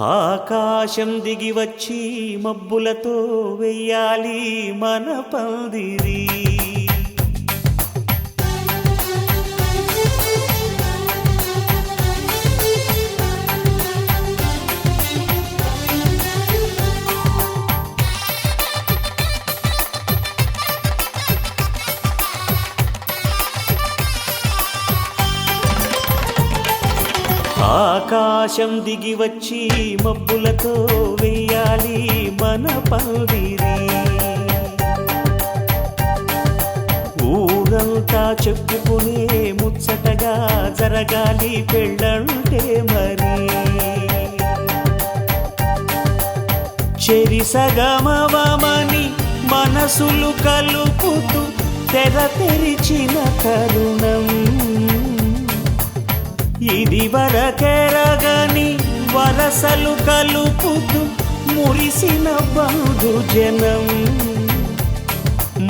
ఆకాశం దిగి వచ్చి మబ్బులతో వెయ్యాలి మన పందిరి. ఆకాశం దిగి వచ్చి మబ్బులతో వెయ్యాలి మన పందిరి. ఊరంతా చెప్పుకునే ముచ్చటగా జరగాలి పెళ్ళంటే మరి. చెరిసగమవమని మనసులు కలుపుతూ తెర తెరిచిన తరుణం ఇది వరకెరగని వరసలు కలుపుతూ మురిసిన బంధుజనం.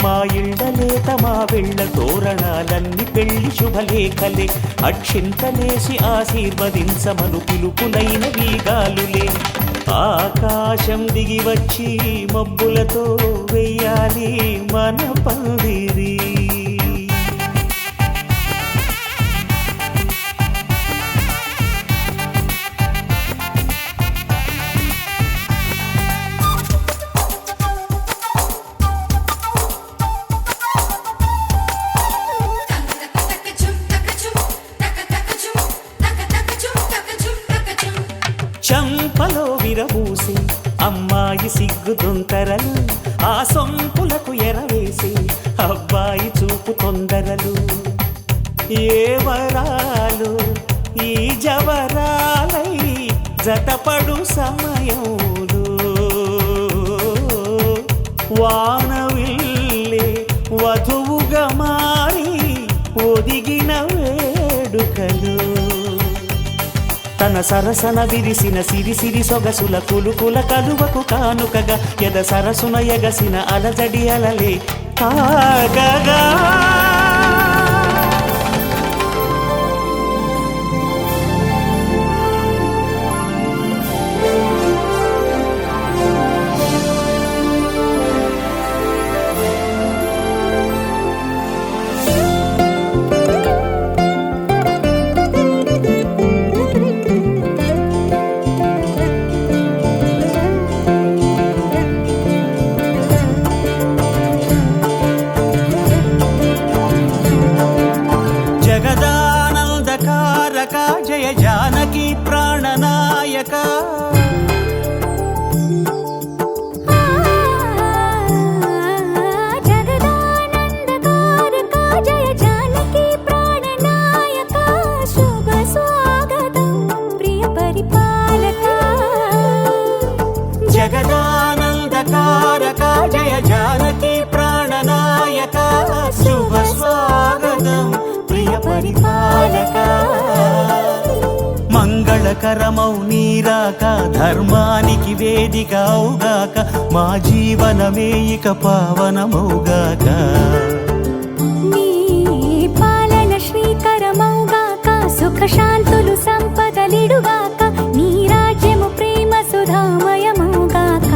మా ఇళ్ళలేత మా వెళ్ళ తోరణాలన్నీ పెళ్లి శుభలేఖలే. అక్షింతలేసి ఆశీర్వదించమను పిలుపులైన వీగాలులే. ఆకాశం దిగి వచ్చి మబ్బులతో వెయ్యాలి మన పందిరి. చంపలో విరబూసి అమ్మాయి సిగ్గుదొంతరలు, ఆ సొంపులకు ఎరవేసి అబ్బాయి చూపు తొందరలు. ఏ వరాలు ఈ జవరాలై జతపడు సమయంలో వానవిల్లే వధువుగా మారి ఒదిగిన వేడుకలు. తన సరసన విరిసిన సిరిసిరి సొగసుల కులుకుల కలువకు కానుకగా ఎద సరసున ఎగసిన అలజడి అలలే కాగగా. జగదానందకారక జయ జానకి ప్రాణనాయక. జగదానందకారక జయ జానకి ప్రాణనాయక. శుభ స్వాగతం ప్రియ పరిపాలక. జగదానందకారక జయ జానకి ప్రాణనాయక. శుభ స్వాగతం ప్రియ పరిపాలక. మంగళకరమౌ నీరాక ధర్మానికి వేదిక అవుగాక. మా జీవనమే ఇక పావనమౌగాక. నీ పాలన శ్రీకరమౌగాక. సుఖ శాంతులు సంపదలిడుగాక. నీ రాజ్యము ప్రేమ సుధామయమౌగాక.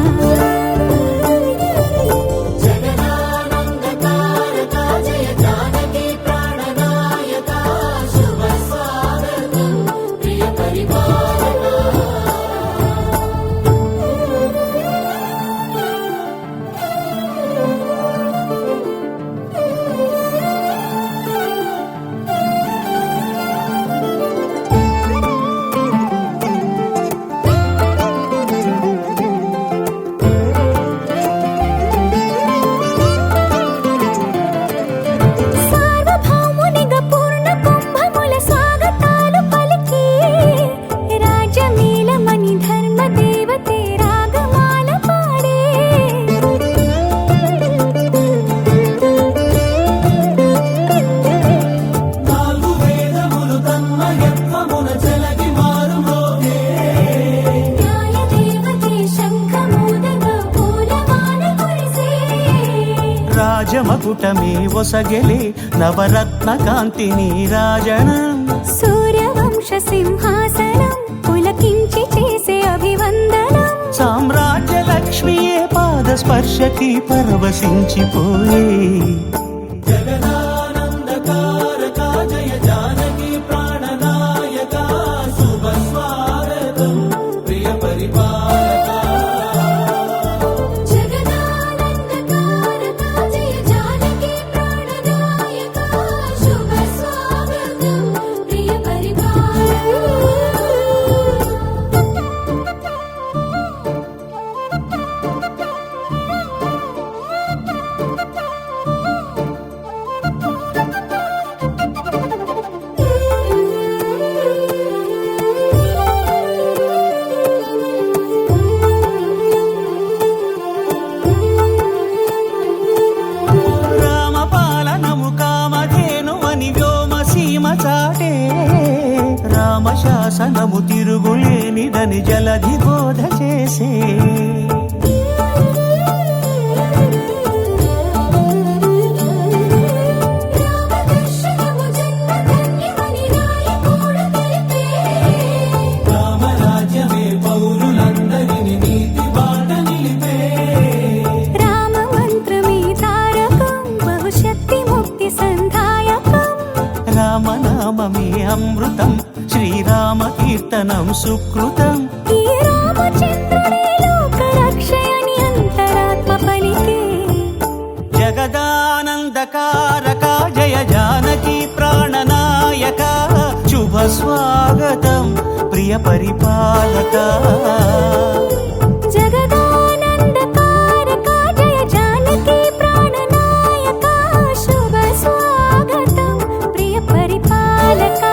రాజమకుటమే ఒసగెలే నవరత్న కాంతి నీరాజనం. సూర్యవంశ సింహాసనం పులకించి చేసే అభివందనం. స్పర్శకి పరవశించిపోయే జగదానందకారక జయ జానకి ప్రాణనాయక శుభ స్వాగతం ప్రియ పరిపాలక జగదానందకారక జయ జానకి ప్రాణనాయక శుభ స్వాగతం ప్రియ రామపాలనము కామధేను అని వ్యోమసీమ చాటే రామశాసనము తిరుగులేనిదని జలధి బోధ చేసే రామదర్శనము జన్మధన్యమని నాయకుడు తెలిపే రామరాజ్యమే పౌరులందరిని నీతి బాట నిలిపే రామ మంత్రమే తారకం బహుశక్తి ముక్తి సంధాయకం రామనామమే అమృతం శ్రీరామ కీర్తనం సుకృతం ఈ రామచంద్రుడే లోక రక్షయని అంతరాత్మ పలికే జగదానందకారక జయ జానకి ప్రాణనాయక శుభ స్వాగతం ప్రియ పరిపాలక జగదానందకారక జయ జానకి ప్రాణనాయక శుభ స్వాగతం ప్రియ పరిపాలక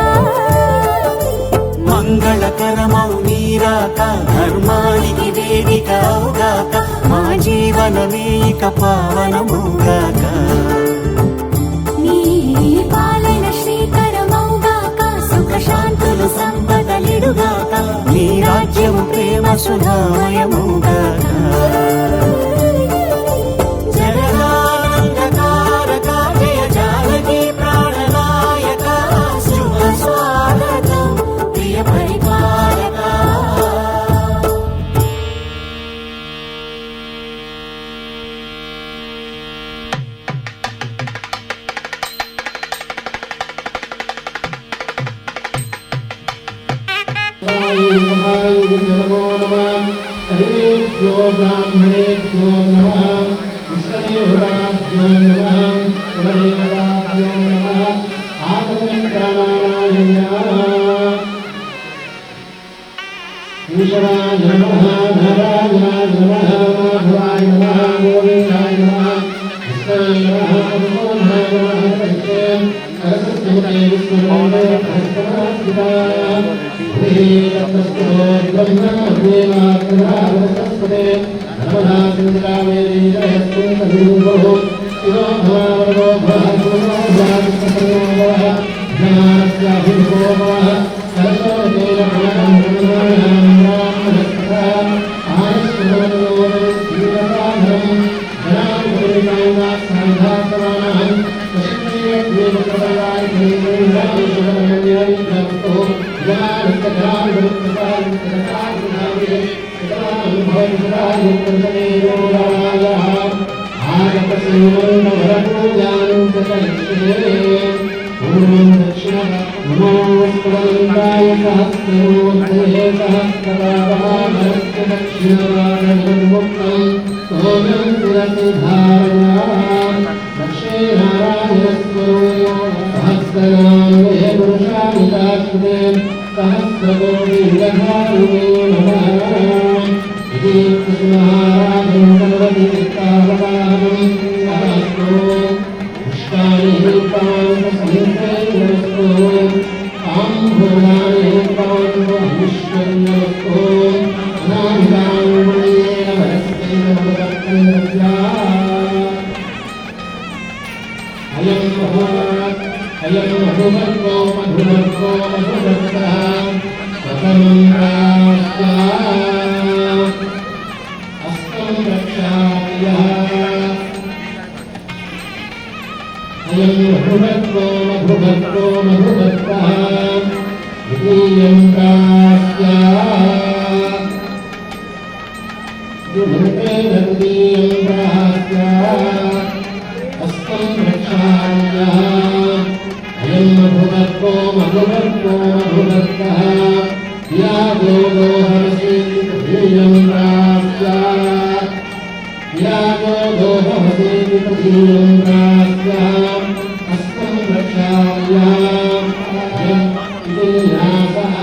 మంగళకరమౌ నీరాక ధర్మానికి వేదిక అవుగాక మా జీవనమే ఇక పావనమౌగాక నీ పాలన శ్రీకరమౌగాక సుఖ శాంతులు సంపదలిడుగాక నీ రాజ్యము ప్రేమ సుధామయమౌగాక జగదానందకారక జయ జానకి ప్రాణనాయక శుభ స్వాగతం ప్రియ పరిపాలక हरिभ्यो ब्राह्मणेभ्यो नमः विष्णुदेवताभ्यो नमः कुलदेवताभ्यो नमः आगमनकालाय ईश्वराय नमः धराय नमः माधवाय नमः गोविन्दाय नमः कृष्णाय नमः पद्मनाभाय नमः सरस्वती विष्णुवन्दे सहस्रनाम ुभते नन्दीयम् मधुभक्तो मधुभक्तो मधुभक्तः या दोहमसि धीयं प्राप्या या दोहमसि धीयं प्राप्या अस्तं रक्षायाम् इतिहासः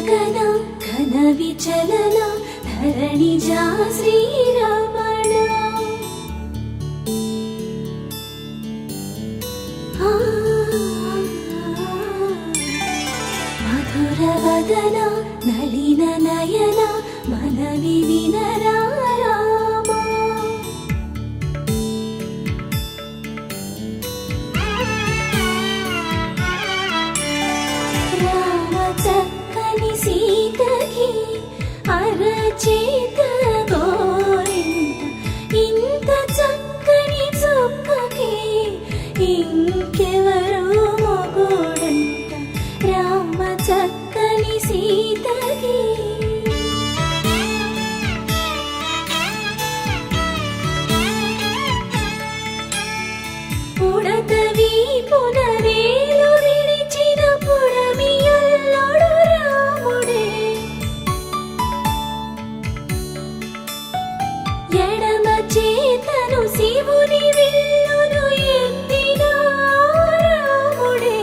గగన ఘన విచలన ధరణిజా శ్రీరమణ మధుర వదన నలిన నయన మనవి వినరా రామా రామ చక్కని సీతకి అరచేత గోరింట ఇంత చక్కని చుక్కకి ఇంకెవరో మొగుడంట రామ చక్కని సీతకి పుడత వీపున వేలు విడిచిన పుడమియల్లోడు రాముడే ఎడమ చేతను శివుని విల్లును ఎత్తిన రాముడే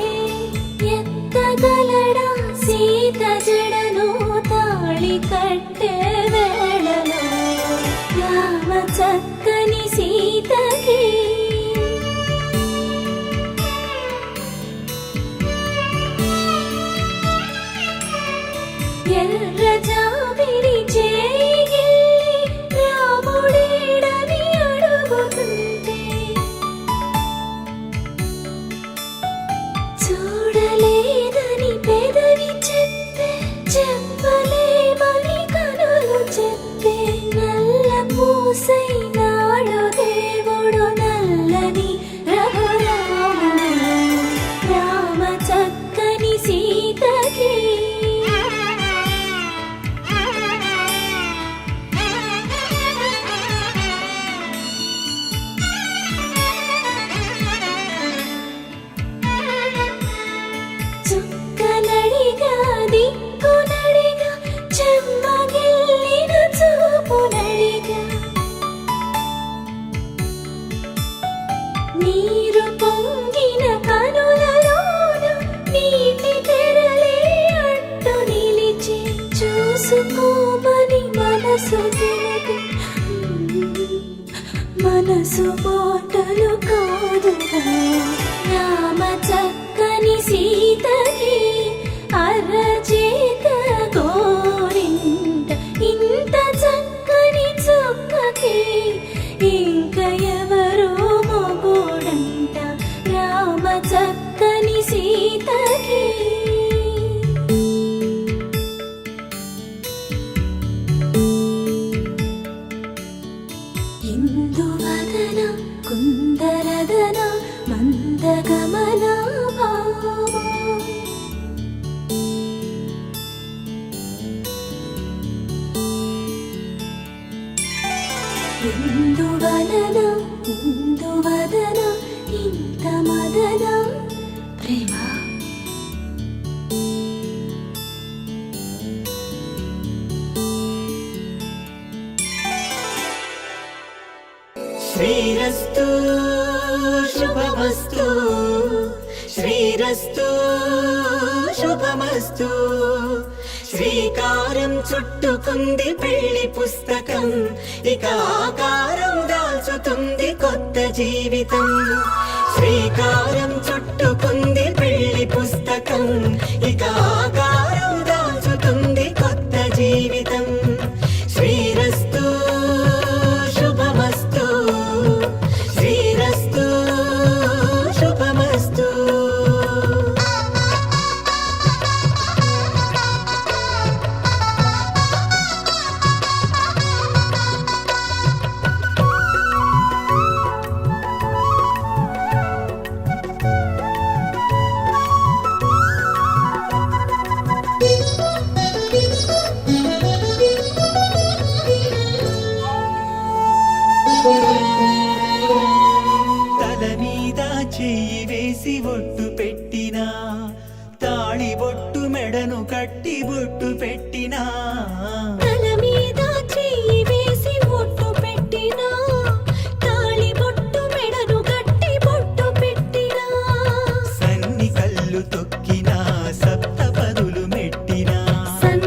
ఎత్తగలడా సీత జడను తాళి కట్టే వేళలో రామ చక్కని సీతకి ఎర్ర జాబిలి చేయి రాముడేడని అడుగుతుంటే చూడలేదని పెదవి చెప్పే చెప్పలేమని కనులు చెప్పే నల్ల పూసై నాడు దేవుడు నల్లని రఘురాముడు రామ చక్కని సీతకి చుక్కనడిగా దిక్కునడిగా చెమ్మగిల్లిన చూపునడిగా నీరు పొంగిన కనులలోన నీటి తెరలే అడ్డు నిలిచి చూసుకోమని మనసు తెలుగు మనసు మాటలు కాదుగా రామ చక్కని సీతకి అరచేత గోరింట ఇంత చక్కని చుక్కకి ఇంక ఎవరో మొగుడంట రామ చక్కని సీతకి ఇందువదన కుందరదన మందగమన భామ ఇందువలన ఇందువదన ఇంత మదన ప్రేమ శ్రీరస్తు శుభమస్తు శ్రీరస్తు శుభమస్తు శ్రీకారం చుట్టుకుంది పెళ్లి పుస్తకం ఇక ఆకారం దాల్చుతుంది కొత్త జీవితం శ్రీకారం చుట్టుకుంది పెళ్లి పుస్తకం ఇక ఆకారం దాల్చుతుంది కొత్త జీవితం శ్రీరస్తు శుభమస్తు శ్రీరస్తు శుభమస్తు తల మీద చెయ్యి వేసి ఒట్టు పెట్టినా తాళి బొట్టు మెడను కట్టి బొట్టు పెట్టినా తల మీద చెయ్యి వేసి ఒట్టు పెట్టినా తాళి బొట్టు మెడను కట్టి బొట్టు పెట్టినా సన్ని కళ్ళు తొక్కినా సప్త పదులు మెట్టినా సన్న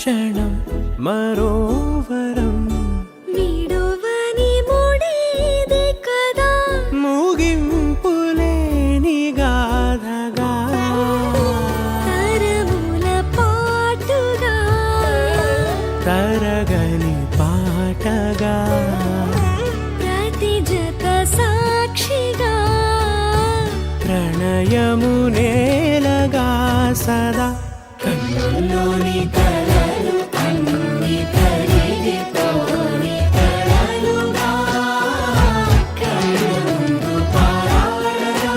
క్షణం మరో వరం విడువని ముడిది కదా ముగింపులేని గాథగా తరముల పాటుగా తరగని పాటగా ప్రతి జత సాక్షిగా ప్రణయము నేలగా సదా కన్నుల్లోని కలలు అన్ని కరిగిపోని కలలుగా కళ్ళముందు పారాడగా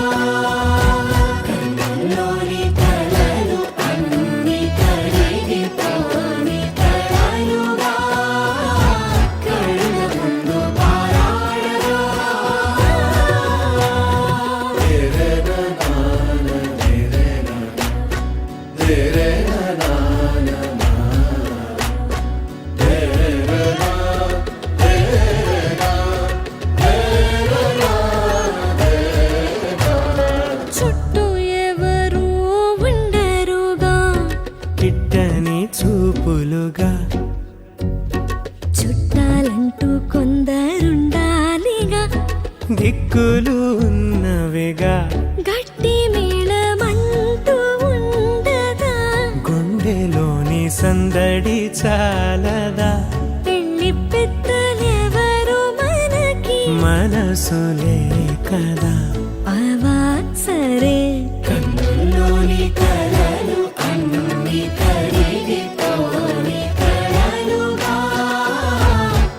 కన్నుల్లోని కలలు అన్ని కరిగిపోని కలలుగా కళ్ళముందు పారాడగా చుట్టూ ఎవరు ఉండరుగా కిట్టని చూపులుగా చుట్టాలంటూ కొందరుండాలిగా దిక్కులు ఉన్నవిగా గట్టి మేళమంటూ ఉండదా గుండెలోని సందడి చాలదా పెళ్లి పెద్దలెవరు మనకి మనసులే కదా అవా సరే కన్నుల్లోని కలలు అన్ని కరిగిపోని కలలుగా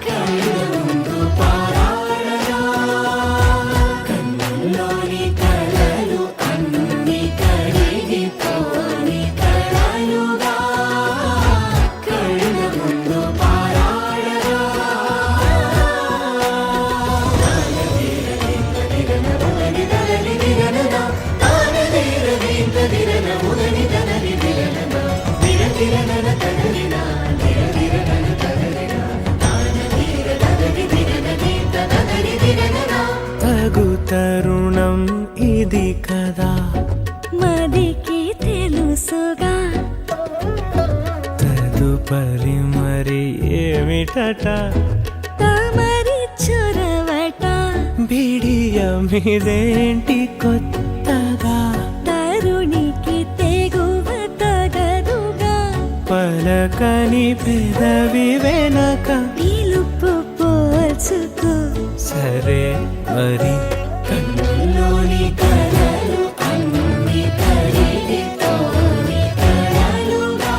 కళ్ళముందు పారాడగా కన్నుల్లోని కలలు అన్ని కరిగిపోని కలలుగా కళ్ళముందు పారాడగా తగు తరుణం ఇది కదా మదికి తెలుసుగా తదుపరి మరి ఏమిటట తమరి చొరవట బిడియమిదేంటి కొత్తగా తరుణికి తెగువ తగదుగా పలకని పెదవి వెనక పిలుపు పోల్చుకో సరే మరి కన్నుల్లోని కలలు అన్ని కరిగిపోని కలలుగా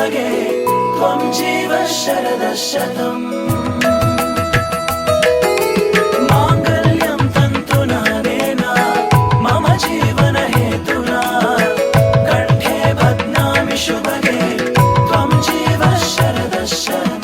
शुभगे त्वं जीव शरदः शतम् माङ्गल्यं तन्तुना नेना मम जीवन हेतुना कण्ठे बध्नामि शुभगे त्वं जीव शरदः शतम्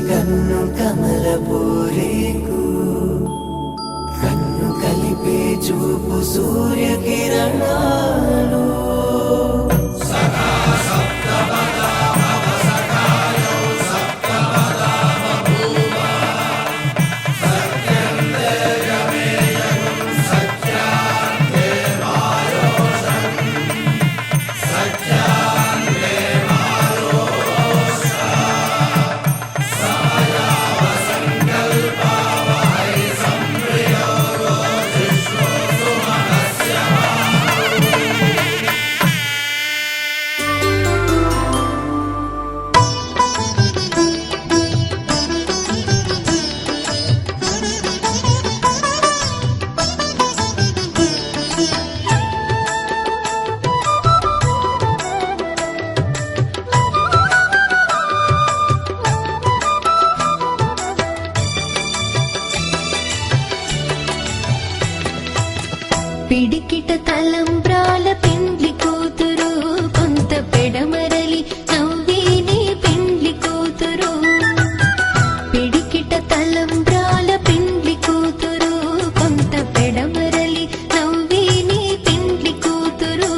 కన్ను కమల పూరేకు కన్ను కలిపే చూపు సూర్యకిరణాలు పిడికిట తలంబ్రాల పెండ్లి కూతురు కొంత పెడమరలి నవ్విని పెండ్లి కూతురు పిడికిట తలంబ్రాల పెండ్లి కూతురు కొంత పెడమరలి నవ్విని పెండ్లి కూతురు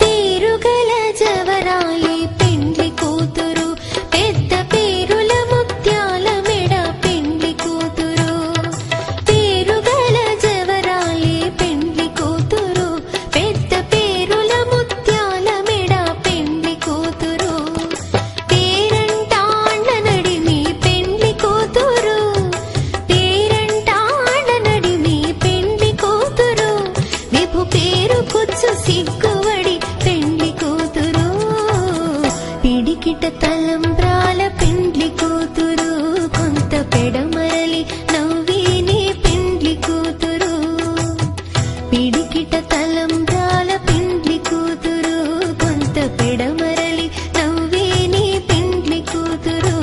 పేరుగల జవరాయి పెండ్లి కూతురు పెద్ద పేరుల ముత్యాల మెడ పెండ్లి కూతురు పేరుగల జవరాయి పెండ్లి కూతురు పెద్ద పేరుల ముత్యాల మెడ పెండ్లి కూతురు పేరంటాండ నడిమి పెండ్లి కూతురు పేరంటాండ నడిమి పెండ్లి కూతురు విభు పేరు కుచ్చు సిగ్గువడి పెండ్లి కూతురు పిడికిట తలంబ్రాల పెండ్లి కూతురు కొంత పెడమరలి నవ్విని పెండ్లి కూతురు పిడికిట తలంబ్రాల పెండ్లి కూతురు కొంత పెడమరలి నవ్విని పెండ్లి కూతురు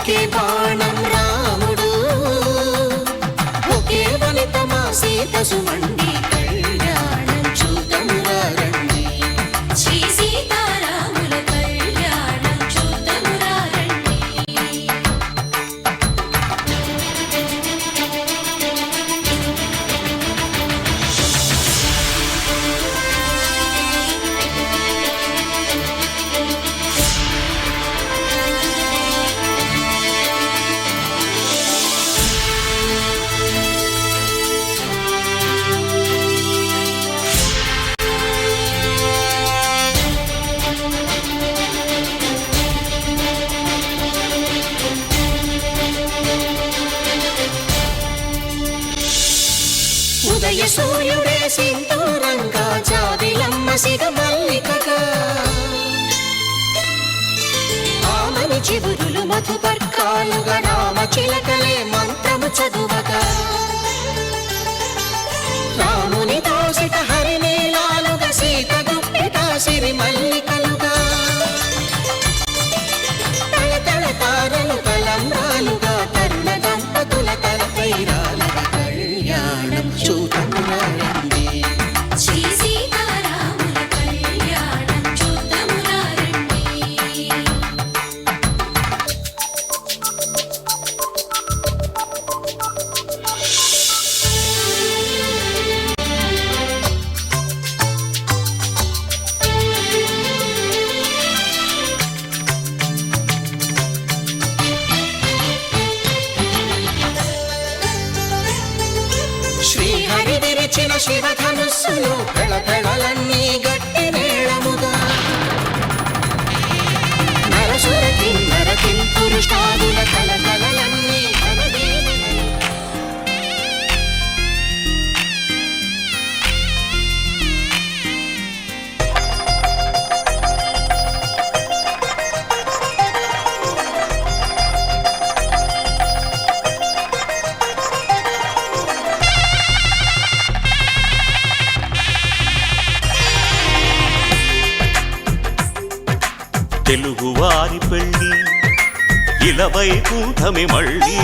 ఒకే బాణం రాముడు, ఒకే వనిత మా సీత సుమండి, కళ్యాణం చూద్దామురా రండి. శ్రీ సీతారాముల కళ్యాణం చూద్దామురా రండి. ఉదయ సూర్యుడే సింధూరంగా, జాబిలమ్మ సిగ మల్లికగా, ఆమని చివురులు మధుపర్కాలుగా, రామ చిలకలే మంత్రము చదువగా, రాముని దోసిట హరినీలాలుగా, సీత గుప్పిట సిరి మల్లికలుగా, తళతళ తారలు తలంబ్రాలుగా, తరుణ దంపతుల తలపైరాలుగా, కళ్యాణం చూద్దామురా రండి. శ్రీ సీతారాముల కళ్యాణం చూద్దామురా రండి. శ్రీహరి విరిచిన శివధనుస్సులు, పెళపెళలన్నీ గట్టి మేళముగా, నరసుర కిన్నర కింపురుషాదుల కలకలలన్నీ కలదీనెను. తెలుగువారి పెళ్ళి ఇలవైకుంఠమి మళ్ళీ,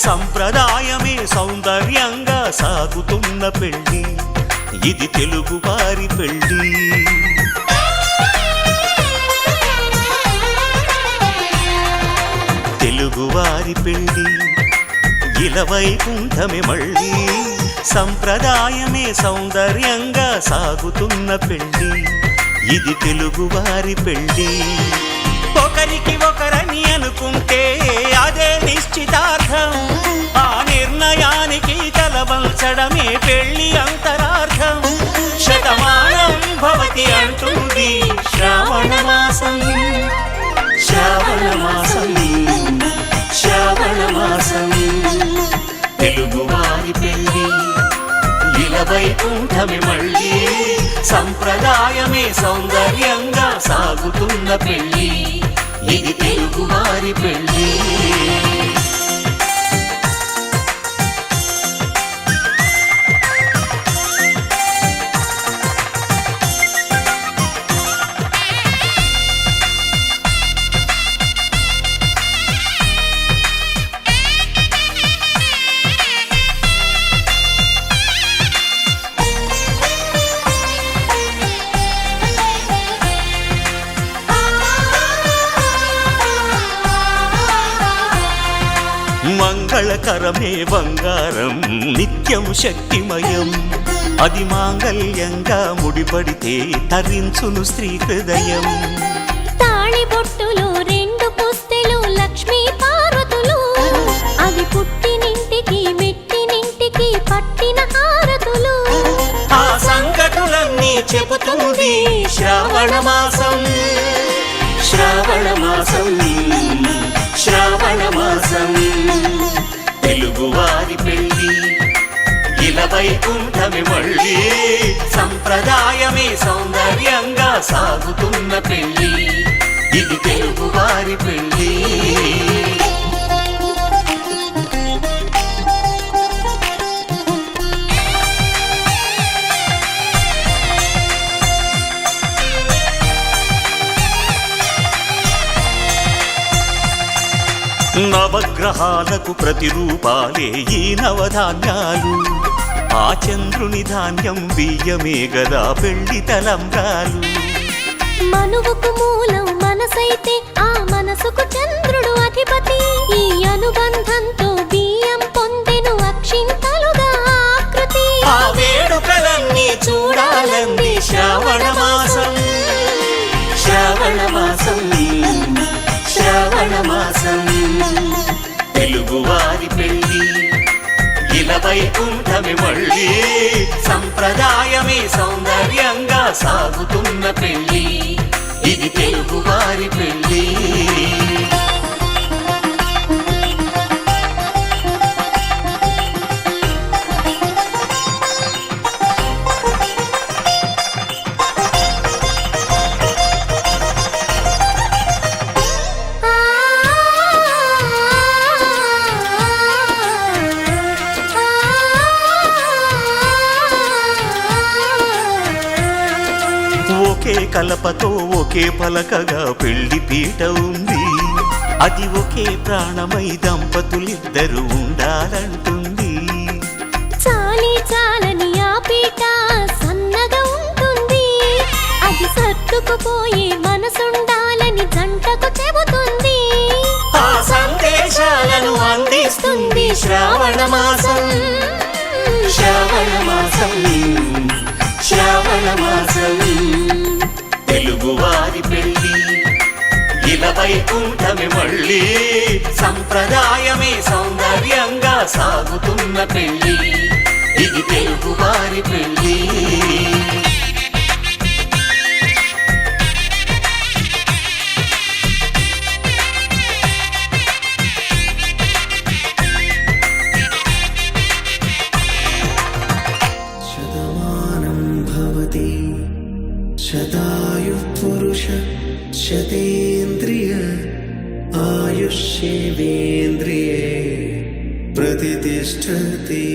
సంప్రదాయమే సౌందర్యంగా సాగుతున్న పెళ్ళి, ఇది తెలుగువారి పెళ్ళి. తెలుగువారి పెళ్ళి ఇలవైకుంఠమి మళ్ళీ, సంప్రదాయమే సౌందర్యంగా సాగుతున్న పెళ్ళి, ఇది తెలుగువారి పెళ్ళి. ఒకరికి ఒకరని అనుకుంటే అదే నిశ్చితార్థం, ఆ నిర్ణయానికి తలవంచడమే పెళ్ళి అంతరార్థం. శతమానం భవతి అంటుంది శ్రావణ మాసం, శ్రావణ మాసం, శ్రావణ మాసం. తెలుగువారి పెళ్ళి ఇలవైకుంఠమి మళ్ళీ, సంప్రదాయమే సౌందర్యంగా సాగుతున్న పెళ్ళి, ఇది తెలుగువారి పెళ్ళి. మంగళకరమే బంగారం, నిత్యం శక్తిమయం, అది మాంగళ్యంగా ముడిపడితే తరించును స్త్రీ హృదయం. తాళి బొట్టులు రెండు పుస్తెలు లక్ష్మీ పార్వతులు, అవి పుట్టినింటికి మెట్టినింటికి పట్టిన హారతులు. ఆ సంగతులన్నీ చెబుతుంది శ్రావణ మాసం, శ్రావణ మాసం, శ్రావణ మాసం. తెలుగువారి పెళ్ళి ఇలవైకుంఠమి మళ్ళీ, సంప్రదాయమే సౌందర్యంగా సాగుతున్న పెళ్ళి, ఇది తెలుగువారి పెళ్ళి. నవగ్రహాలకు ప్రతిరూపాలే ఈ నవధాన్యాలు. ఆ చంద్రుని ధాన్యం బియ్యమే గదా పెళ్లి తలంబ్రాలు. మనువుకు మూలం మనసైతే ఆ మనసుకు చంద్రుడు అధిపతి. ఈ అనుబంధంతో బియ్యం పొందెను అక్షింతలుగా ఆకృతి. ఆ వేడుకలన్నీ చూడాలంది శ్రావణ మాసం, శ్రావణ మాసం, శ్రావణ మాసం. తెలుగువారి పెళ్ళి ఇలా వైకుంఠమే మళ్ళీ, సంప్రదాయమే సౌందర్యంగా సాగుతున్న పెళ్ళి. ఇది తెలుగువారి పెళ్ళి. ఒకే కలపతో ఒకే పలకగా పెళ్లి పీట ఉంది. అది ఒకే ప్రాణమై దంపతులిద్దరు ఉండాలంటుంది. చాలి చాలని ఆ పీట సన్నగా ఉంటుంది. అది సర్దుకుపోయే మనసుండాలని జంటకు చెబుతుంది. ఆ సందేశాలను అందిస్తుంది శ్రావణ మాసం, శ్రావణ మాసం, శ్రావణ మాసం. తెలుగువారి పెళ్ళి ఇలా వైకుంఠమే మళ్ళీ, సంప్రదాయమే సౌందర్యంగా సాగుతున్న పెళ్ళి. ఇది తెలుగువారి పెళ్ళి. शतायुः पुरुष शतेन्द्रिय आयुष्येवेन्द्रिये प्रतिष्ठति.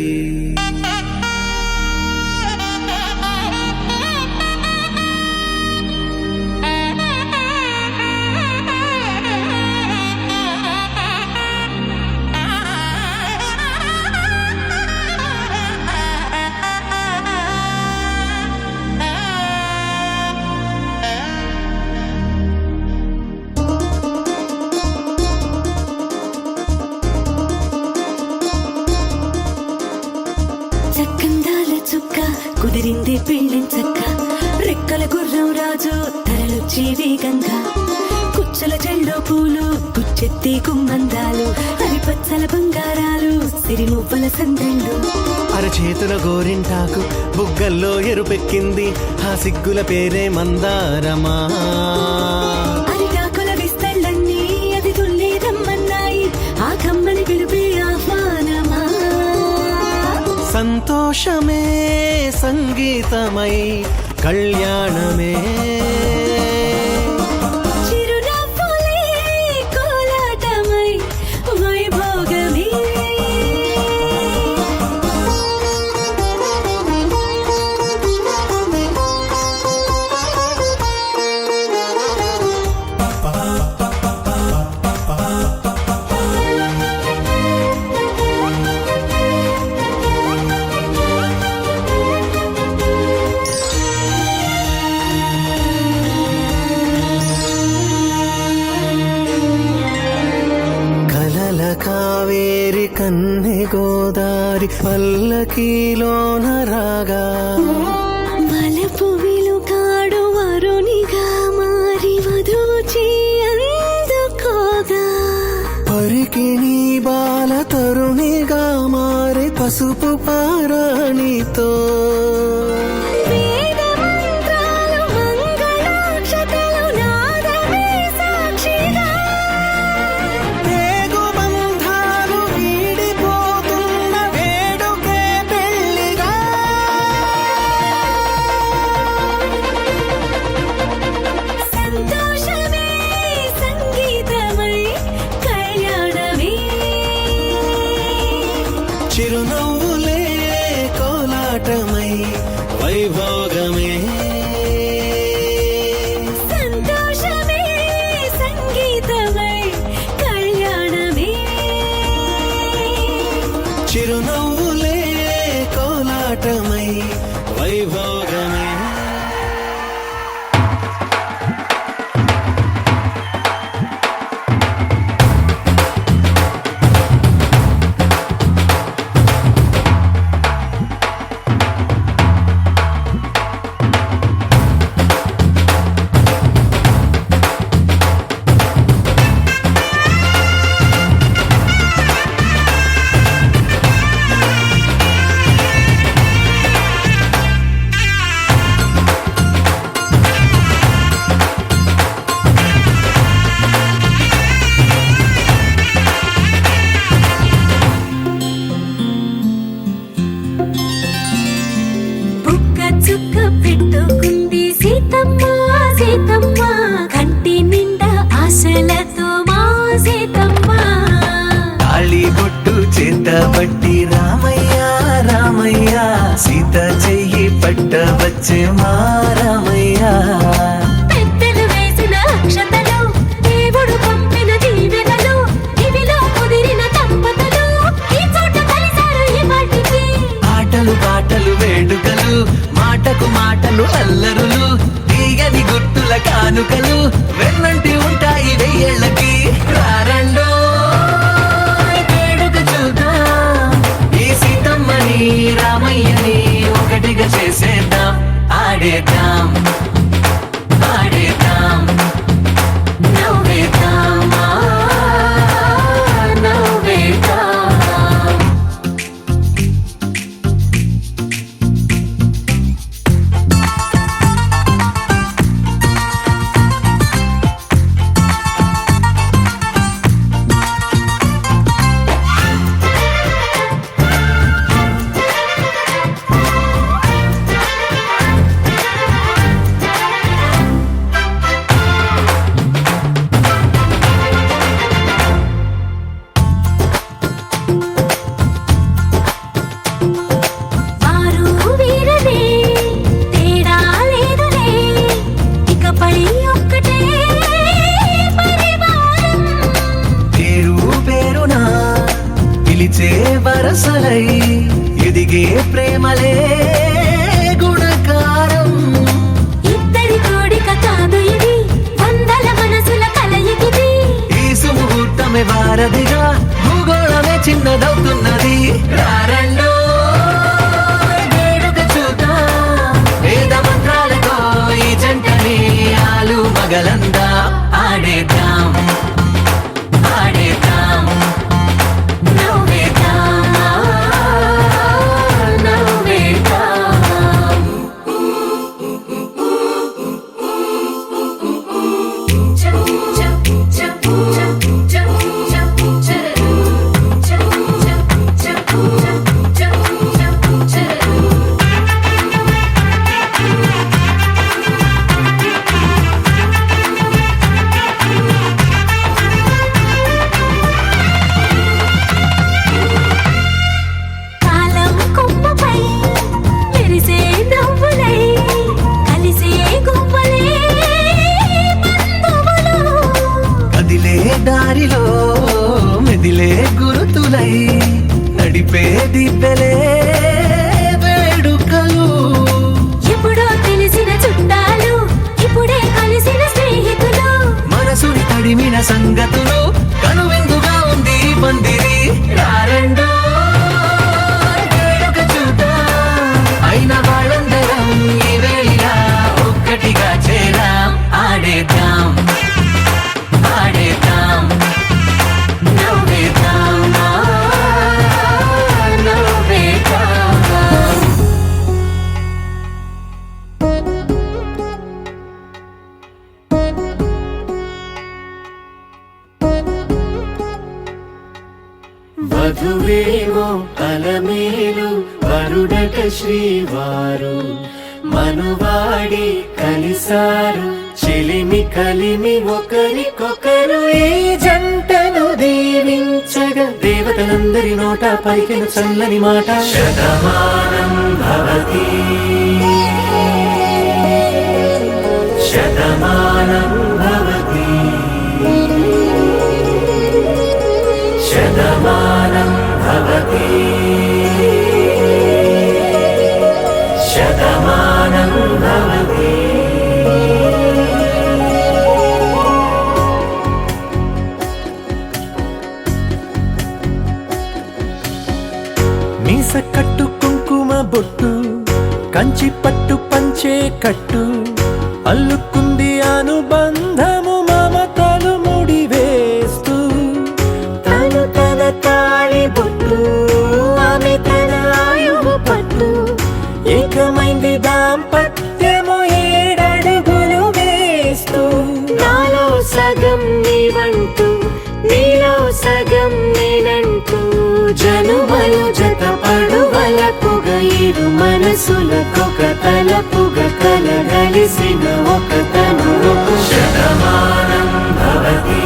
చక్కందాల చుక్క కుదిరింది పెళ్ళించక్క. రెక్కల గుర్రం రాజు తరలొచ్చే వేగంగా. కుచ్చల చెల్లో పూలు కుచ్చెత్తి గుమ్మందాలు. హరిపచ్చల బంగారాలు సిరిమువ్వల సందళ్ళు. అరచేతుల గోరింటాకు బుగ్గల్లో ఎరుపెక్కింది. ఆ సిగ్గుల పేరే మందారమా. అరిగాకుల విస్తళ్ళన్నీ అది తుల్లి రమ్మన్నాయి. ఆ కమ్మని పిలుపే ఆహ్వానమా. సంతోషమే సంగీతమై కళ్యాణమే. చిరునవ్వులే కోలాటమై వైభోగమే. కావేరి కన్నె గోదారి పల్లకీలోన రాగా. వలపు విలుకాడు వరునిగా మారి వధూచి అందుకోగా. పరికిణి బాల తరుణిగా మారి పసుపు పారాణితో. వేద మంత్రాలు మంగళాక్షతలు నాదమే సాక్షిగా. బంధాలు వీడిపోతున్న వేడుకే పెళ్లిగా. సంతోషమే సంగీతమై కళ్యాణమే. చిరునవ్వులే కోలాటమై వైభోగమే. సంతోషమే సంగీతమై కళ్యాణమే. వైభోగమే బుక్క చుక్క పెట్టుకుంది సీతమ్మ సీతమ్మ కంటి నిండా ఆశలతో మా సీతమ్మ తాళి బొట్టు చేత పట్టి రామయ్య రామయ్య సీత చెయ్యి పట్ట వచ్చే మా రామయ్య పెద్దలు వేసిన అక్షతలు దేవుడు పంపిన దీవెనలు ఇవిలో కుదిరిన దంపతులు ఈ చోట కలిసారు ఈ వాటికి ఆటలు పాటలు వేడుకలు మాటకు మాటలు అల్లరులు తీయని గుర్తుల కానుకలు వెన్నంటి ఉంటాయి వెయ్యేళ్ళకి రారండో వేడుక చూద్దాం ఈ సీతమ్మని రామయ్యని ఒకటిగా చేసేద్దాం ఆడేద్దాం ఆడేద్దాం నవ్వేద్దాం నవ్వేద్దాం వారు వీరనే తేడా లేదులే ఇకపై ఒక్కటే పరివారం పేరు పేరునా పిలిచే వరసలై ఎదిగే ప్రేమలే గుణకారం ఇద్దరి కోడిక కాదు ఇది వందల మనసుల కలయికిది ఈ సుముహూర్తమే వారధిగా భూగోళమే చిన్నదవుతున్నది రారండో వేడుక చూద్దాం వేద మంత్రాలతో ఈ జంటని ఆలు మగలందా ఆడేద్దాం ఆడేద్దాం నవ్వేద్దాం నవ్వేద్దాం కాలం కొమ్మపై మెరిసే నవ్వులై కలిసే గువ్వలే బంధువులు కదిలే దారిలో మెదిలే గురుతులై నడిపే దిబ్బెలే వేడుకలు ఎప్పుడో తెలిసిన చుట్టాలు ఇప్పుడే కలిసిన స్నేహితులు మనసుని తడిమిన సంగతులు కనువిందుగా ఉంది ఈ పందిరి రారండో వేడుక చూద్దాం అయిన వాళ్ళందరం ఈ వేళ ఒక్కటిగా చేరాం ఆడేద్దాం ఆడేద్దాం నవ్వేద్దాం నవ్వేద్దాం వధువేమో అలమేలు వరుడట శ్రీవారు మనువాడి కలిసారు చెలిమి కలిమి ఒకరికొకరు ఈ జంటను దీవించగా దేవతలందరి నోట పలికిన చల్లని మాట శతమానం భవతి శతమానం భవతి శతమానం భవతి శతమానం భవతి. మీస కట్టు కుంకుమ బొట్టు కంచి పట్టు పంచే కట్టు అల్లుకుంది అనుబంధము మమతలు ముడివేస్తూ తను తన తాళి బొట్టు ఆమె తన ఆయువు పట్టు ఏకమైంది దాంపత్యము 7 అడుగులు వేస్తూ నాలో సగం నీవంటూ నీలో సగం నేనంటూ జనుమలు జతపడు వలపుగ ఇరు మనసులకొక తలపుగ కలగలిసిన ఒక తనువు శతమానం భవతి.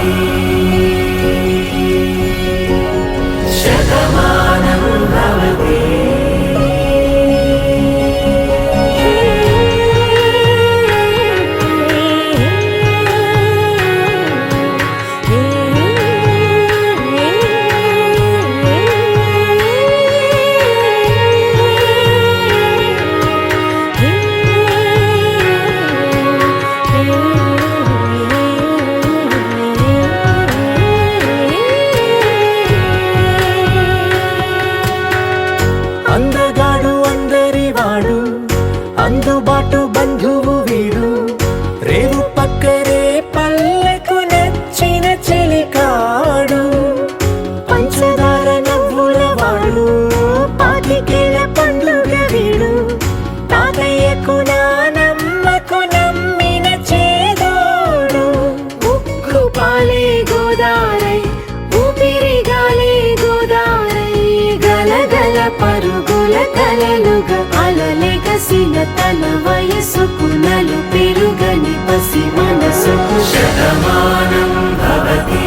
శతమానం భవతి. అందగాడు అందరివాడు అందుబాటు బంధువు వీడు రేవు పక్కరే పల్లెకు నచ్చిన చెలికాడు పంచదార నవ్వుల వాడు పాతికేల పండుగ వీడు తాతయ్యకు నానమ్మకు నమ్మిన చేదోడు ఉక్కు పాలే గోదారై ఊపిరి గాలే గోదారై గలగల పరుగుల కలలుగా అలలెగసిన తన వయసుకు నలు పెరుగని పసి మనసుకు శతమానం భవతి.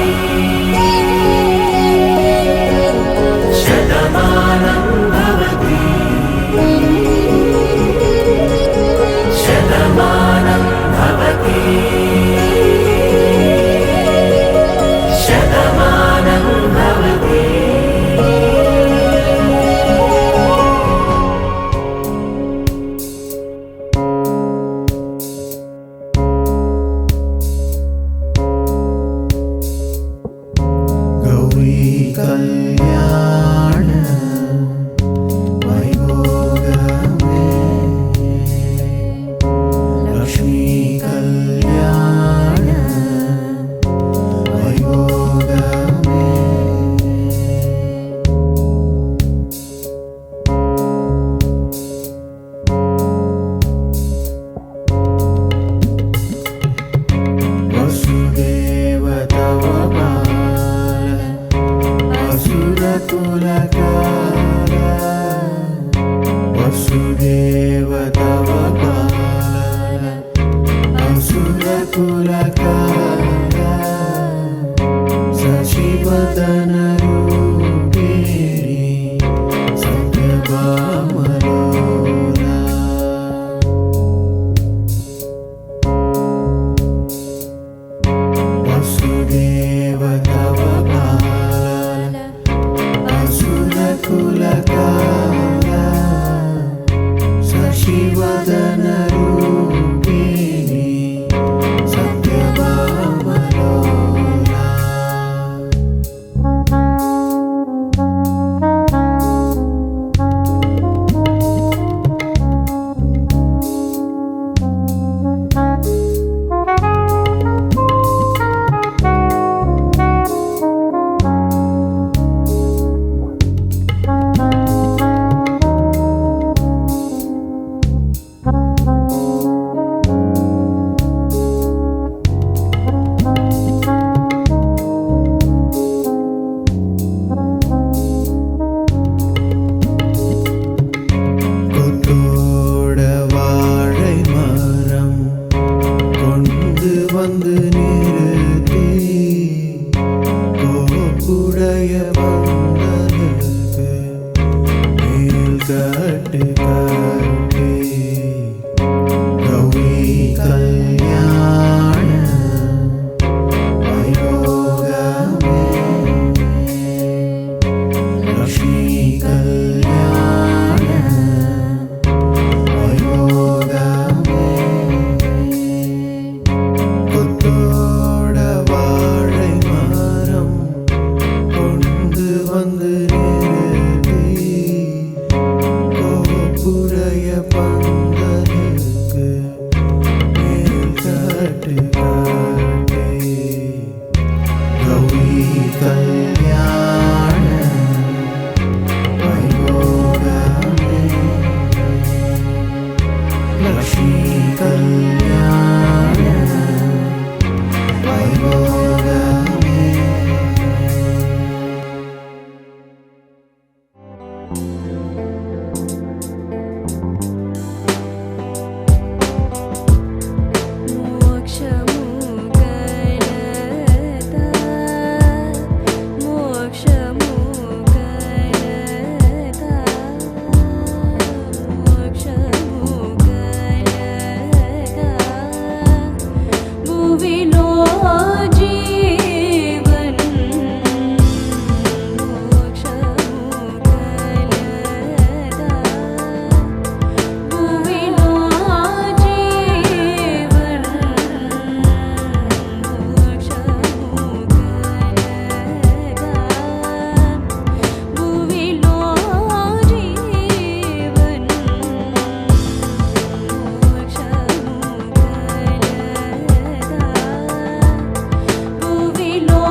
శతమానం భవతి. శతమానం భవతి. శతమానం భవతి. గౌరీ కళ్యాణ వైభోగమే లక్ష్మీ కళ్యాణ వైభోగమే వసుదేవ తవ బాల అసురకులకాల వసుదేవ తవ బాల అసురకులకాల శశివదన రూపిణి సత్యభామలోలా వసుదేవ తవ బాల అసురకులకాల శశివదన రూపిణి సత్యభామలోలా கொண்டோட வாழை மரம் கொண்டு வந்து நிறுத்தி கோப்புடைய பந்தலுக்கு மேல் கட்டு கட்டி లక్ష్మీ కళ్యాణ వైభోగమే మోక్షము కలతా మోక్షము కలతా మోక్షము కలతా భువిలో జీవన్ మోక్షము కలతా భువిలో జీవన్ మోక్షము కలతా భువిలో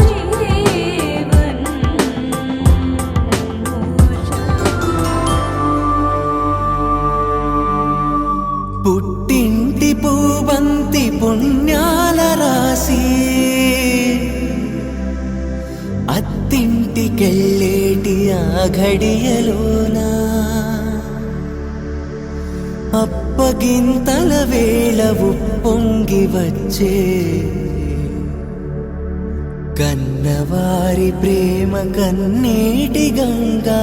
జీవన్ పుట్టింటి పూవంతి పుణ్యాల రాసి అత్తింటికెళ్ళేటి ఆ ఘడియలోనా అప్పగింతల వేళ ఉప్పొంగి వచ్చే కన్నవారి ప్రేమ కన్నీటి గంగా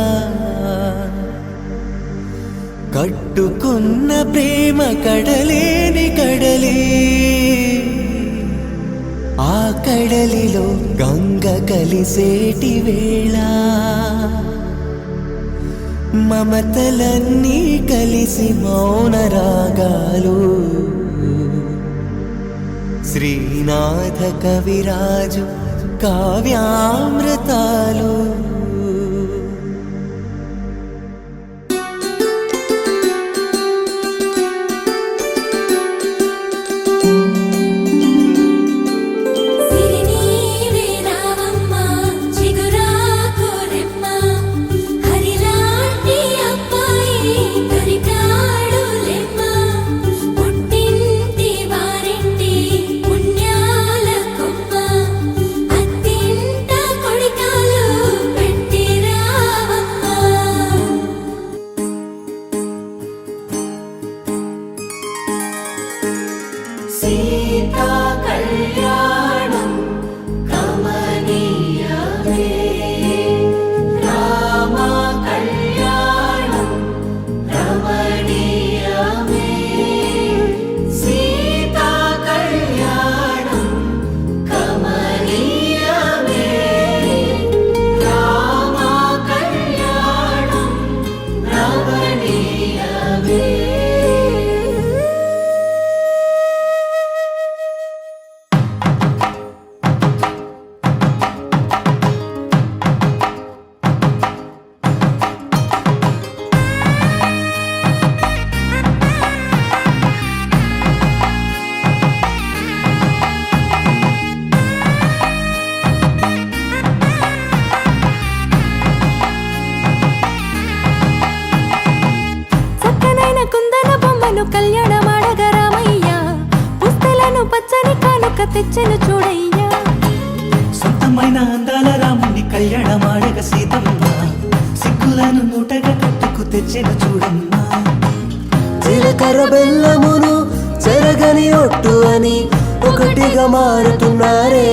కట్టుకున్న ప్రేమ కడలేని కడలి ఆ కడలిలో గంగ కలిసేటి వేళ మమతలన్నీ కలిసి మౌన రాగాలు శ్రీనాథ కవిరాజు కావ్యామృతాలు సిరినీవే రావమ్మ చిగురాకు రెమ్మ హరిలాంటి అబ్బాయి దొరికాడు లెమ్మ పుట్టింటి వారింటి పుణ్యాల కొమ్మ అత్తింట కొడికాలు పెట్టి రావమ్మ సీతా కళ్యాణం కమనీయమే రామ కళ్యాణం రమణీయమే సీతా కళ్యాణం కమనీయమే రామ కళ్యాణం రమణీయమే చక్కనైన కుందన బొమ్మను కళ్యాణమాడగ రామయ్య పుస్తలను పచ్చని కానుక తెచ్చెను చూడయ్యా సొంతమైన అందాల రాముని కళ్యాణమాడగ సీతమ్మ సిగ్గులను మూటగా కట్టుకు తెచ్చిన చూడమ్మా జీలకర్ర బెల్లమును చెరగని ఒట్టు అని ఒకటిగా మారుతున్నారే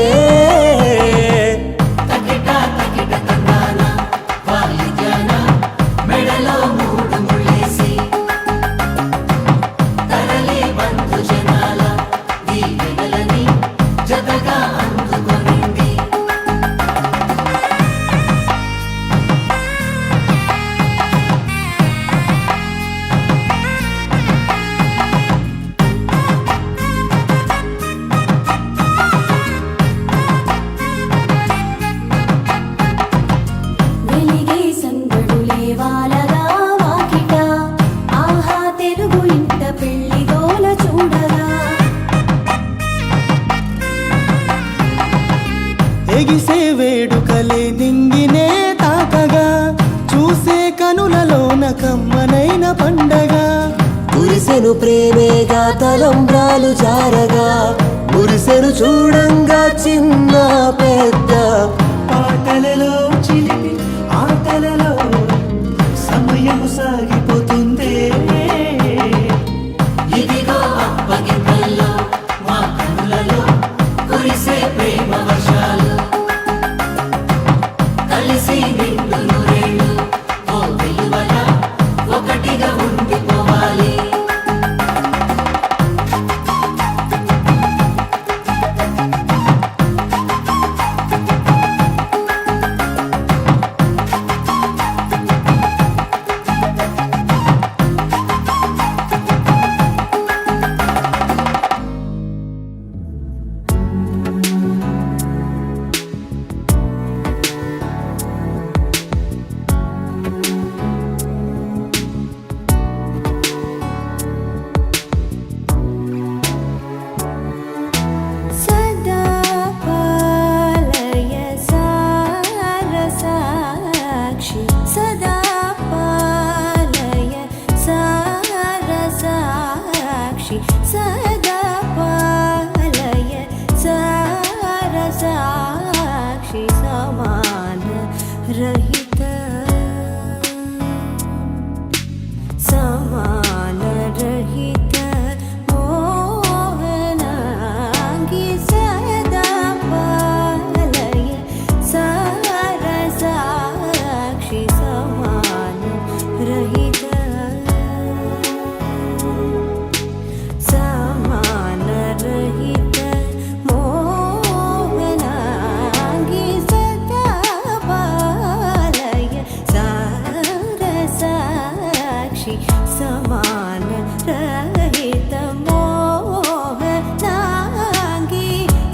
తకిట తకిట తందాన వాయిద్యాన మెడలో మూడు ముళ్ళేసి తరలి బంధు జనాల దీవెనలని జతగా అందుకొనింది కురిసెను ప్రేమేగా తలంబ్రాలు జారగా మురిసెను చూడంగా చిన్న పెద్ద పాటలలో చిలిపి ఆటలలో సమయము సాగిపోతుందే ఇదిగో అప్పగింతల్లో మా కనులలో కురిసే ప్రేమ వర్షాలు కలిసి నిండు నూరేళ్ళు ఓ విలువల ఒకటిగా ఉండిపోవాలి సదా పాలయ సారసాక్షి సదా పాలయ సారసాక్షి సదా పాలయ సారసాక్షి సమాన రహిత సమాన రహిత మోహనాంగి సదా పాలయ సారసాక్షి సమాన రహిత సమాన రహిత మోహనాంగి సదా పాలయ సారసాక్షి సమాన రహిత మోహనాంగి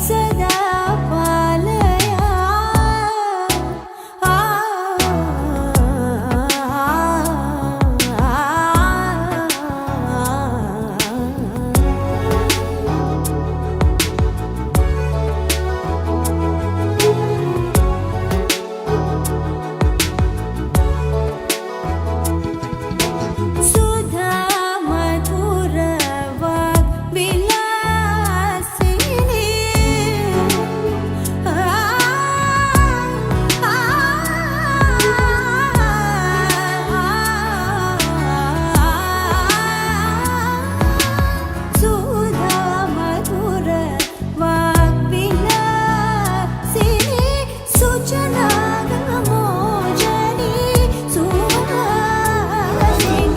సదా పాలయ సుధా మధుర వాగ్విలాసిని సుధా మధుర వాగ్విలాసిని సుజనాగమోజని సుహాసిని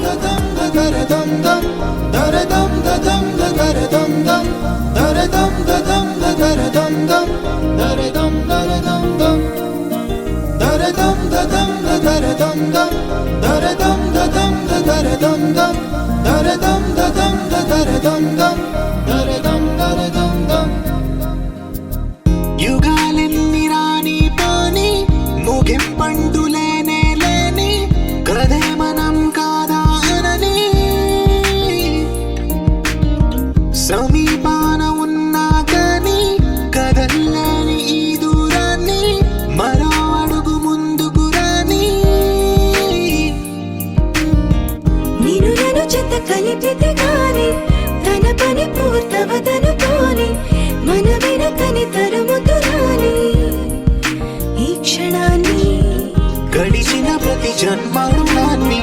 యుగాలెన్ని రాని పోని ముగింపంటూ లేనే లేని కదే మనం కాదా అనని సమీపాన ఉన్నా కానీ కదల్లేని ఈ దూరాన్ని మరో అడుగు ముందుకు రాని నేను నన్ను చెత్త కలిపితే గాని తన పని పూర్తవదనుకోని మన వెనకని తరుముతురాని ఈ క్షణాన్ని గడిచిన ప్రతి జన్మరుణాన్ని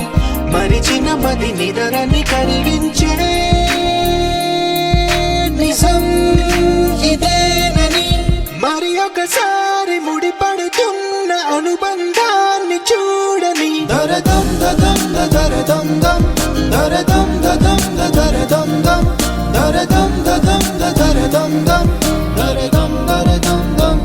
మరిచిన మది నిదరని కలిగించే నిజం ఇదేనని మరి ఒకసారి ముడిపడుతున్న అనుబంధాన్ని చూడని దరదం దదం దరదం దం దరదం దదం దరదం దం దరదం దదం దరదం దం దరదం దరదం దం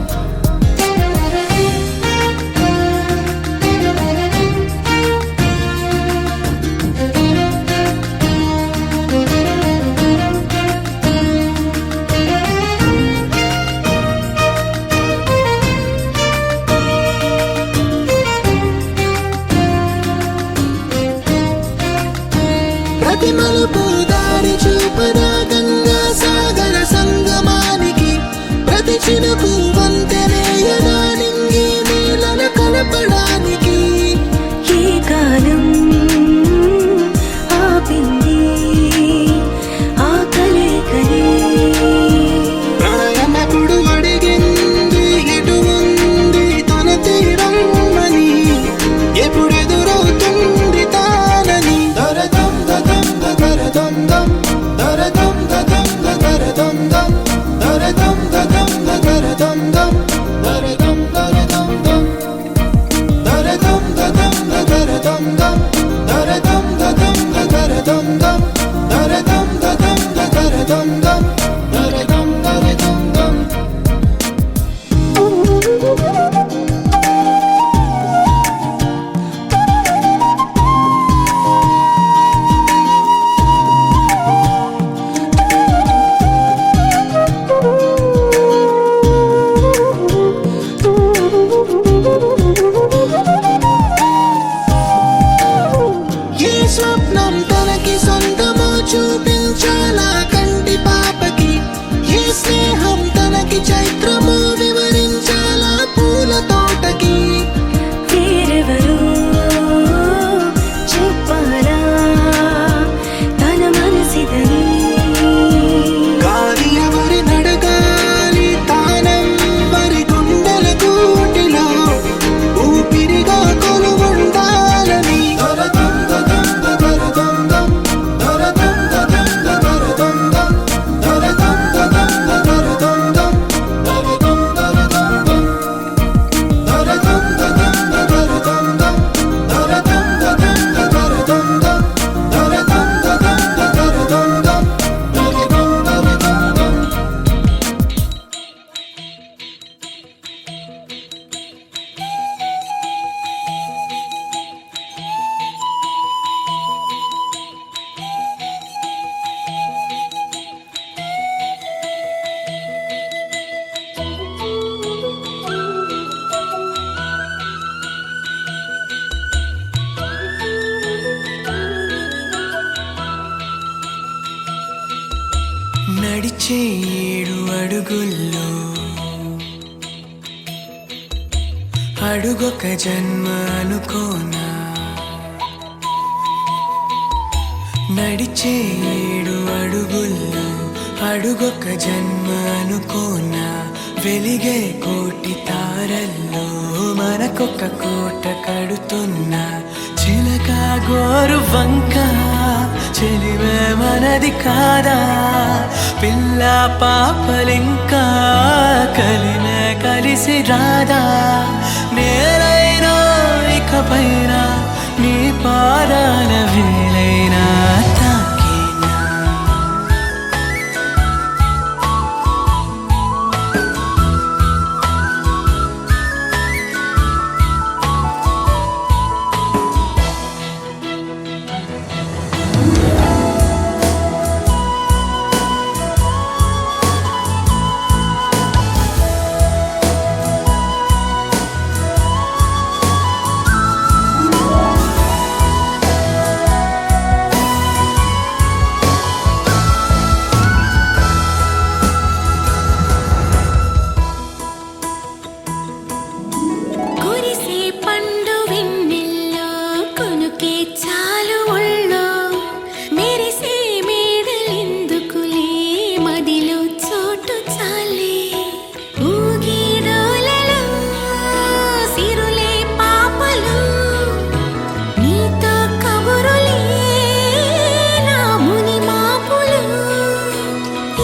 ప్రతి మలుపు దారి చూపదా గంగా సాగర సంగమానికి ప్రతి చినుకు వంతెనేయనా నింగి నీళ్ళను కలపడానికి ఏ కాలం ఆపింది నడిచే 7 అడుగుల్లో అడుగొక జన్మ అనుకోనా నడిచే 7 అడుగుల్లో అడుగొక జన్మ అనుకోనా వెలిగే కోటి తారల్లో మనకొక కోట కడుతున్నా చిలక గోరు వంక చెలివే మనది కాదా పిల్ల పాపలింకా కలిమే కలిసి రాదా నేలైనా ఇకపైన నీ పాదాల వేలైనా తాకేనా కురిసే పండు వెన్నెల్లో కొనుకే చాలు ఒళ్ళో మెరిసే మేడలెందుకులే మదిలో చోటు చాలే ఊగిడోలలో సిరులే పాపలు నీతో కబురులే నా ముని మాపులు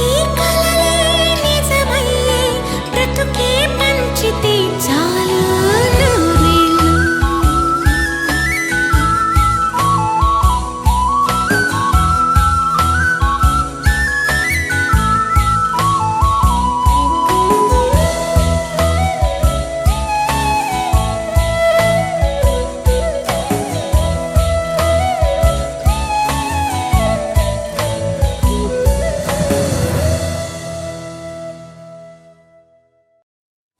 ఈ కలలే నిజమయ్యే బ్రతుకే పంచితే చాలు నూరేళ్ళు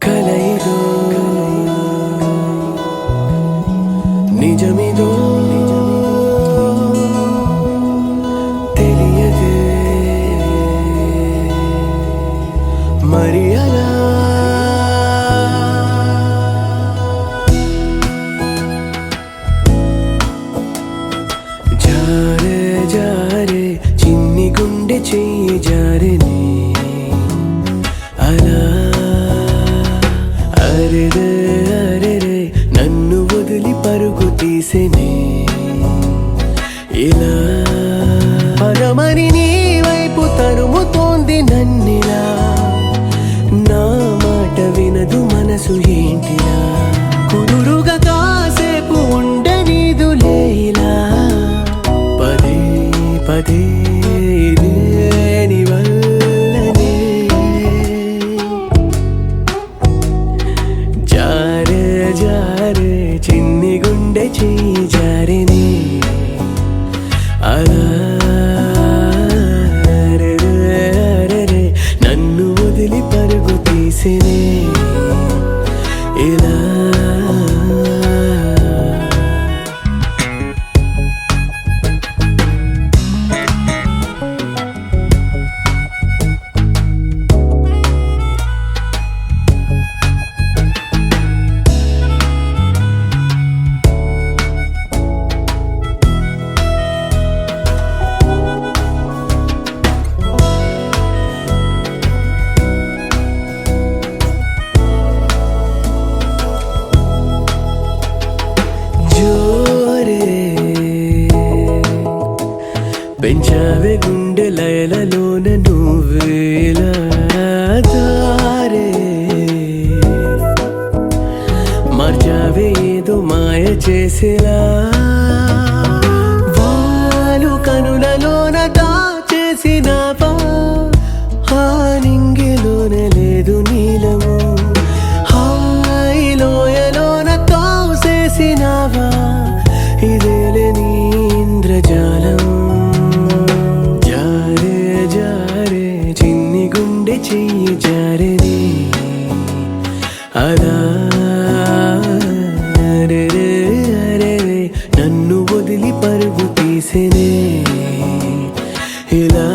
కలయిదో నిజమిదో తెలియదే మరి అలా జారే జారే చిన్ని గుండె చెయ్యి జారినే అలా అరెరే అరెరే నన్ను వదిలి పరుగు తీసెనే ఇలా పరమని నీ వైపు తరుముతోంది నన్నిలా నా మాట వినదు మనసు ఏంటిలా కుదురుగా కాసేపు ఉండనీదులే ఇలా పదే పదే ఇదే నీ వల్లనే జారే జారే చిన్ని గుండె చెయ్యి జారిని అలా అరెరే అరెరే నన్ను వదిలి పరుగు తీసినే ఇలా పెంచావే గుండె లయలలోన నువ్వేలా దారే మార్చావే ఏదో మాయ చేసేలా వాలు కనులలోన దాచేసినావా ఆ నింగిలోన లేదు నీలము హాయిలోయలోన తోసేసినావా ఇదేలే నీ ఇంద్రజాలం జారే జారే చిన్ని గుండె చెయ్యి జారిని అలా అరెరే అరెరే నన్ను వదిలి పరుగు తీసెనే ఇలా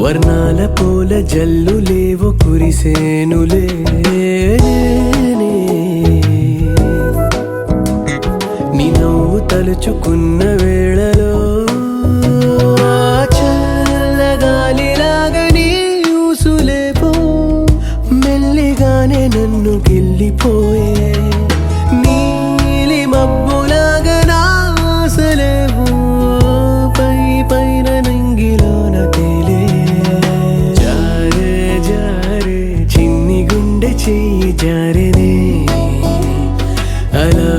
వర్ణాల పూల జల్లులేవో కురిసేనులే నీ నవ్వు తలుచుకున్న వేళలో చల్లగాలిలాగా నీ ఊసులేపో మెల్లిగానే నన్ను గిల్లిపోయే నీలి మబ్బులాగా నా ఆశలేవో పై పైన నంగిలోన తేలే జారే జారే చిన్ని గుండె చెయ్యి జారెనే అలా